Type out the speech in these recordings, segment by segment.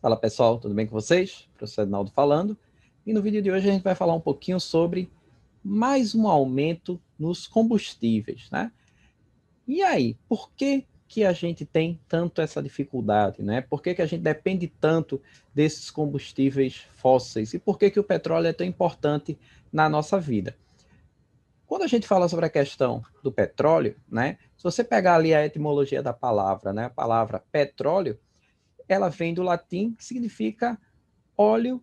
Fala pessoal, tudo bem com vocês? Professor Edinaldo falando. E no vídeo de hoje a gente vai falar um pouquinho sobre mais um aumento nos combustíveis, né? E aí, por que que a gente tem tanto essa dificuldade, né? Por que que a gente depende tanto desses combustíveis fósseis? E por que que o petróleo é tão importante na nossa vida? Quando a gente fala sobre a questão do petróleo, né? Se você pegar ali a etimologia da palavra, né? A palavra petróleo, ela vem do latim, que significa óleo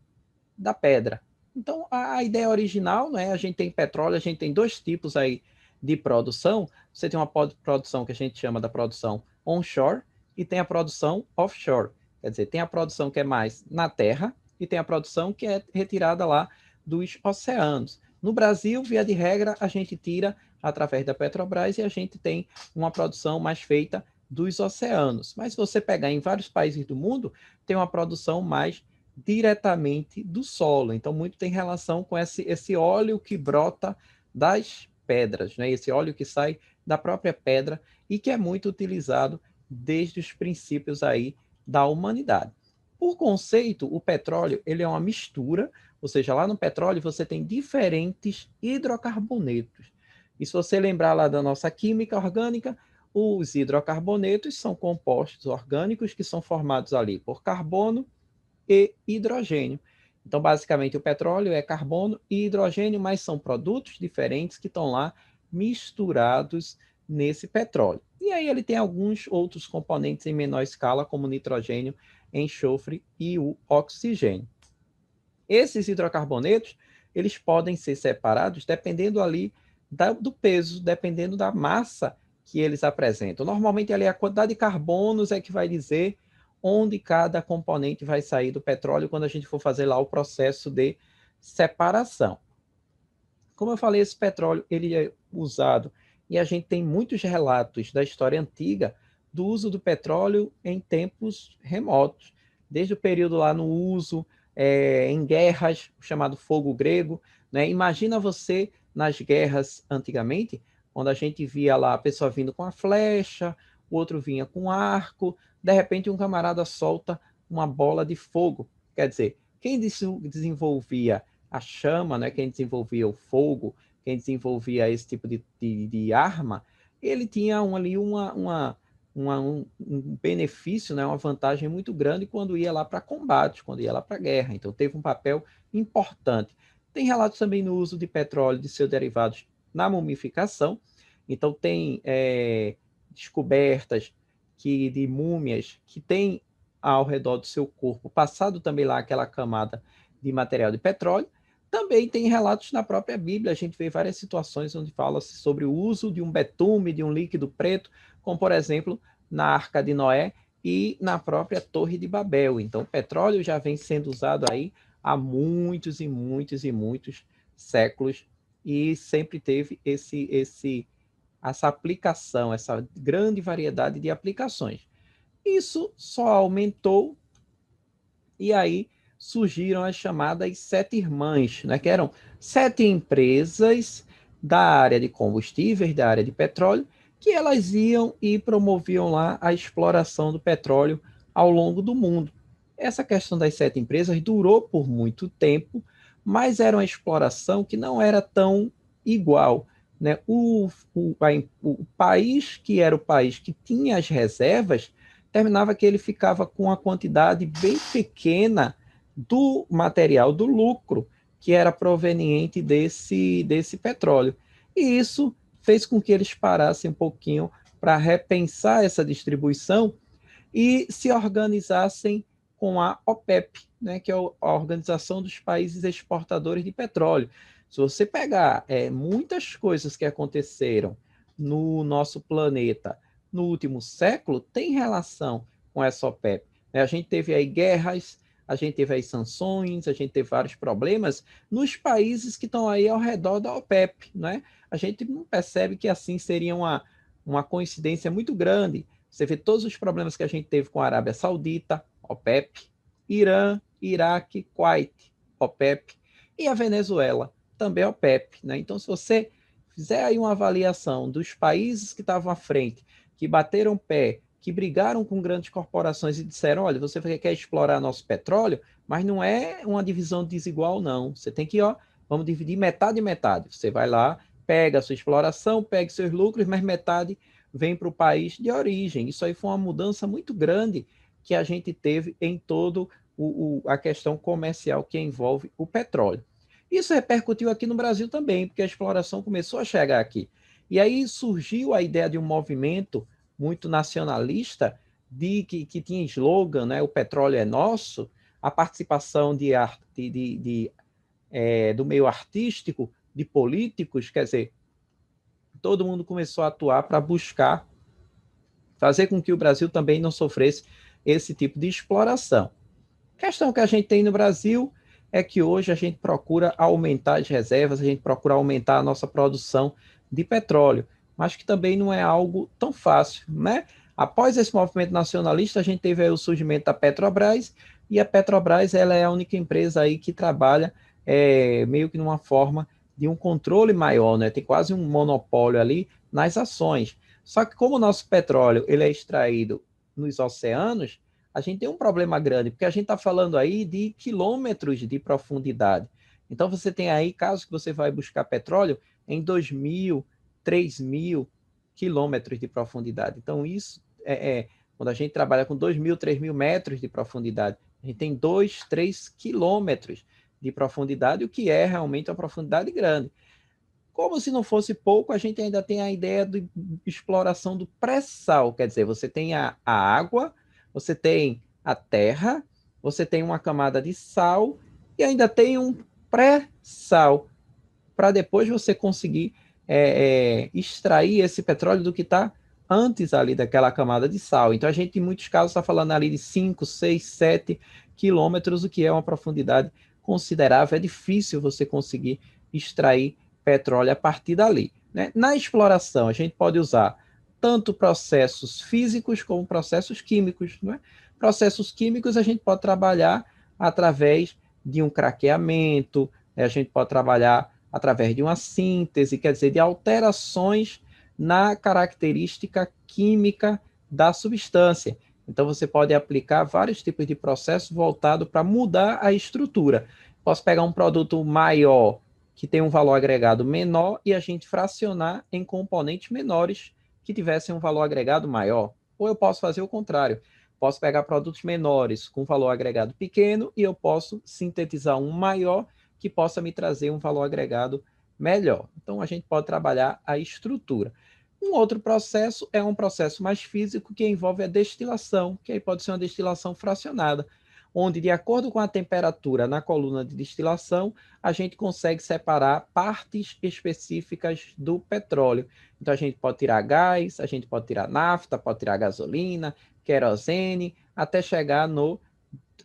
da pedra. Então, a ideia original, né, a gente tem petróleo, a gente tem dois tipos aí de produção. Você tem uma produção que a gente chama da produção onshore e tem a produção offshore. Quer dizer, tem a produção que é mais na terra e tem a produção que é retirada lá dos oceanos. No Brasil, via de regra, a gente tira através da Petrobras e a gente tem uma produção mais feita dos oceanos. Mas se você pegar em vários países do mundo, tem uma produção mais diretamente do solo. Então, muito tem relação com esse óleo que brota das pedras, né? Esse óleo que sai da própria pedra e que é muito utilizado desde os princípios aí da humanidade. Por conceito, o petróleo ele é uma mistura, ou seja, lá no petróleo você tem diferentes hidrocarbonetos. E se você lembrar lá da nossa química orgânica, os hidrocarbonetos são compostos orgânicos que são formados ali por carbono e hidrogênio. Então, basicamente, o petróleo é carbono e hidrogênio, mas são produtos diferentes que estão lá misturados nesse petróleo. E aí ele tem alguns outros componentes em menor escala, como nitrogênio, enxofre e o oxigênio. Esses hidrocarbonetos, eles podem ser separados dependendo ali do peso, dependendo da massa que eles apresentam. Normalmente ali a quantidade de carbonos é que vai dizer onde cada componente vai sair do petróleo quando a gente for fazer lá o processo de separação. Como eu falei, esse petróleo ele é usado e a gente tem muitos relatos da história antiga do uso do petróleo em tempos remotos, desde o período lá no uso em guerras, chamado fogo grego, né? Imagina você nas guerras antigamente, onde a gente via lá a pessoa vindo com a flecha, o outro vinha com arco, de repente um camarada solta uma bola de fogo. Quer dizer, quem desenvolvia a chama, né, quem desenvolvia o fogo, quem desenvolvia esse tipo de arma, ele tinha ali um benefício, né, uma vantagem muito grande quando ia lá para combate, quando ia lá para guerra. Então, teve um papel importante. Tem relatos também no uso de petróleo e de seus derivados na mumificação. Então, tem descobertas de múmias que têm ao redor do seu corpo passado também lá aquela camada de material de petróleo. Também tem relatos na própria Bíblia, a gente vê várias situações onde fala-se sobre o uso de um betume, de um líquido preto, como por exemplo na Arca de Noé e na própria Torre de Babel. Então, o petróleo já vem sendo usado aí há muitos e muitos e muitos séculos e sempre teve essa aplicação, essa grande variedade de aplicações. Isso só aumentou e aí surgiram as chamadas sete irmãs, né, que eram sete empresas da área de combustíveis, da área de petróleo, que elas iam e promoviam lá a exploração do petróleo ao longo do mundo. Essa questão das sete empresas durou por muito tempo, mas era uma exploração que não era tão igual. Né? O país que era o país que tinha as reservas, terminava que ele ficava com a quantidade bem pequena do material, do lucro, que era proveniente desse petróleo. E isso fez com que eles parassem um pouquinho para repensar essa distribuição e se organizassem com a OPEP, né, que é a Organização dos Países Exportadores de Petróleo. Se você pegar muitas coisas que aconteceram no nosso planeta no último século, tem relação com essa OPEP. A gente teve aí guerras, a gente teve aí sanções, a gente teve vários problemas nos países que estão aí ao redor da OPEP. Né? A gente não percebe que assim seria uma coincidência muito grande. Você vê todos os problemas que a gente teve com a Arábia Saudita, OPEP, Irã, Iraque, Kuwait, OPEP, e a Venezuela, também OPEP. Né? Então, se você fizer aí uma avaliação dos países que estavam à frente, que bateram pé que brigaram com grandes corporações e disseram, olha, você quer explorar nosso petróleo, mas não é uma divisão desigual, não. Você tem que, vamos dividir metade e metade. Você vai lá, pega a sua exploração, pega seus lucros, mas metade vem para o país de origem. Isso aí foi uma mudança muito grande que a gente teve em todo a questão comercial que envolve o petróleo. Isso repercutiu aqui no Brasil também, porque a exploração começou a chegar aqui. E aí surgiu a ideia de um movimento muito nacionalista, que tinha slogan, né, o petróleo é nosso, a participação do meio artístico, de políticos, quer dizer, todo mundo começou a atuar para buscar fazer com que o Brasil também não sofresse esse tipo de exploração. A questão que a gente tem no Brasil é que hoje a gente procura aumentar as reservas, a gente procura aumentar a nossa produção de petróleo, mas que também não é algo tão fácil, né? Após esse movimento nacionalista, a gente teve aí o surgimento da Petrobras, e a Petrobras ela é a única empresa aí que trabalha meio que numa forma de um controle maior, né? Tem quase um monopólio ali nas ações. Só que como o nosso petróleo ele é extraído nos oceanos, a gente tem um problema grande, porque a gente está falando aí de quilômetros de profundidade. Então, você tem aí casos que você vai buscar petróleo em 2.000, 3.000 quilômetros de profundidade. Então, isso quando a gente trabalha com 2.000, 3.000 metros de profundidade, a gente tem 2, 3 quilômetros de profundidade, o que é realmente uma profundidade grande. Como se não fosse pouco, a gente ainda tem a ideia de exploração do pré-sal, quer dizer, você tem a água, você tem a terra, você tem uma camada de sal e ainda tem um pré-sal, para depois você conseguir extrair esse petróleo do que está antes ali daquela camada de sal. Então a gente, em muitos casos, está falando ali de 5, 6, 7 quilômetros, o que é uma profundidade considerável. É difícil você conseguir extrair petróleo a partir dali, né? Na exploração, a gente pode usar tanto processos físicos como processos químicos, né? Processos químicos a gente pode trabalhar através de um craqueamento, né? A gente pode trabalhar através de uma síntese, quer dizer, de alterações na característica química da substância. Então, você pode aplicar vários tipos de processos voltados para mudar a estrutura. Posso pegar um produto maior, que tem um valor agregado menor, e a gente fracionar em componentes menores que tivessem um valor agregado maior. Ou eu posso fazer o contrário. Posso pegar produtos menores com valor agregado pequeno e eu posso sintetizar um maior que possa me trazer um valor agregado melhor. Então, a gente pode trabalhar a estrutura. Um outro processo é um processo mais físico que envolve a destilação, que aí pode ser uma destilação fracionada, onde, de acordo com a temperatura na coluna de destilação, a gente consegue separar partes específicas do petróleo. Então, a gente pode tirar gás, a gente pode tirar nafta, pode tirar gasolina, querosene, até chegar no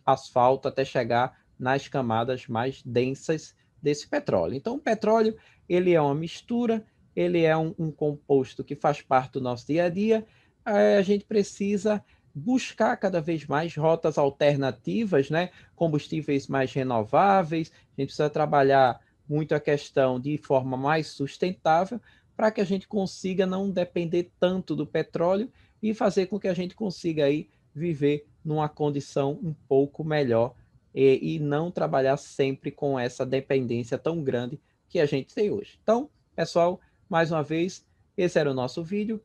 asfalto, até chegar nas camadas mais densas desse petróleo. Então, o petróleo ele é uma mistura, ele é um composto que faz parte do nosso dia a dia. A gente precisa buscar cada vez mais rotas alternativas, né? Combustíveis mais renováveis. A gente precisa trabalhar muito a questão de forma mais sustentável para que a gente consiga não depender tanto do petróleo e fazer com que a gente consiga aí viver numa condição um pouco melhor e não trabalhar sempre com essa dependência tão grande que a gente tem hoje. Então, pessoal, mais uma vez, esse era o nosso vídeo.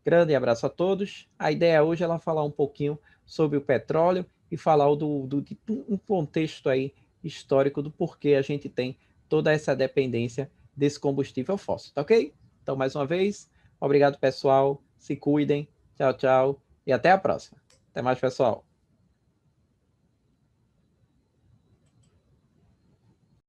Grande abraço a todos. A ideia hoje é falar um pouquinho sobre o petróleo e falar de um contexto aí histórico do porquê a gente tem toda essa dependência desse combustível fóssil, tá ok? Então, mais uma vez, obrigado, pessoal. Se cuidem. Tchau, tchau. E até a próxima. Até mais, pessoal.